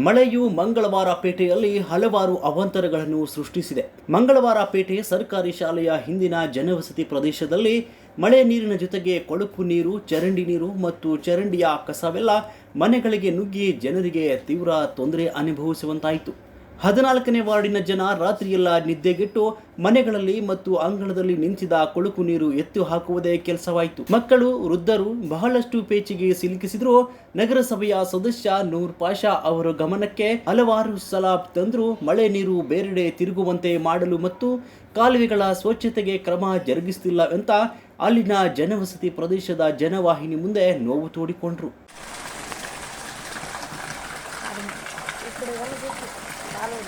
ಮಳೆಯು ಮಂಗಳವಾರ ಪೇಟೆಯಲ್ಲಿ ಹಲವಾರು ಅವಾಂತರಗಳನ್ನು ಸೃಷ್ಟಿಸಿದೆ. ಮಂಗಳವಾರ ಪೇಟೆ ಸರ್ಕಾರಿ ಶಾಲೆಯ ಹಿಂದಿನ ಜನವಸತಿ ಪ್ರದೇಶದಲ್ಲಿ ಮಳೆ ನೀರಿನ ಜೊತೆಗೆ ಕೊಳಕು ನೀರು, ಚರಂಡಿ ನೀರು ಮತ್ತು ಚರಂಡಿಯ ಕಸವೆಲ್ಲ ಮನೆಗಳಿಗೆ ನುಗ್ಗಿ ಜನರಿಗೆ ತೀವ್ರ ತೊಂದರೆ ಅನುಭವಿಸುವಂತಾಯಿತು. 14ನೇ ವಾರ್ಡಿನ ಜನ ರಾತ್ರಿಯೆಲ್ಲ ನಿದ್ದೆಗೆಟ್ಟು ಮನೆಗಳಲ್ಲಿ ಮತ್ತು ಅಂಗಳದಲ್ಲಿ ನಿಂತಿದ್ದ ಕೊಳಕು ನೀರು ಎತ್ತು ಹಾಕುವುದೇ ಕೆಲಸವಾಯಿತು. ಮಕ್ಕಳು, ವೃದ್ಧರು ಬಹಳಷ್ಟು ಪೇಚಿಗೆ ಸಿಲುಕಿಸಿದ್ರು. ನಗರಸಭೆಯ ಸದಸ್ಯ ನೂರ್ ಪಾಷಾ ಅವರ ಗಮನಕ್ಕೆ ಹಲವಾರು ಸಲ ತಂದ್ರು ಮಳೆ ನೀರು ಬೇರೆಡೆ ತಿರುಗುವಂತೆ ಮಾಡಲು ಮತ್ತು ಕಾಲುವೆಗಳ ಸ್ವಚ್ಛತೆಗೆ ಕ್ರಮ ಜರುಗಿಸುತ್ತಿಲ್ಲ ಅಂತ ಅಲ್ಲಿನ ಜನವಸತಿ ಪ್ರದೇಶದ ಜನವಾಹಿನಿ ಮುಂದೆ ನೋವು ತೋಡಿಕೊಂಡ್ರು. ఇప్పుడు ఎవరు కాలువ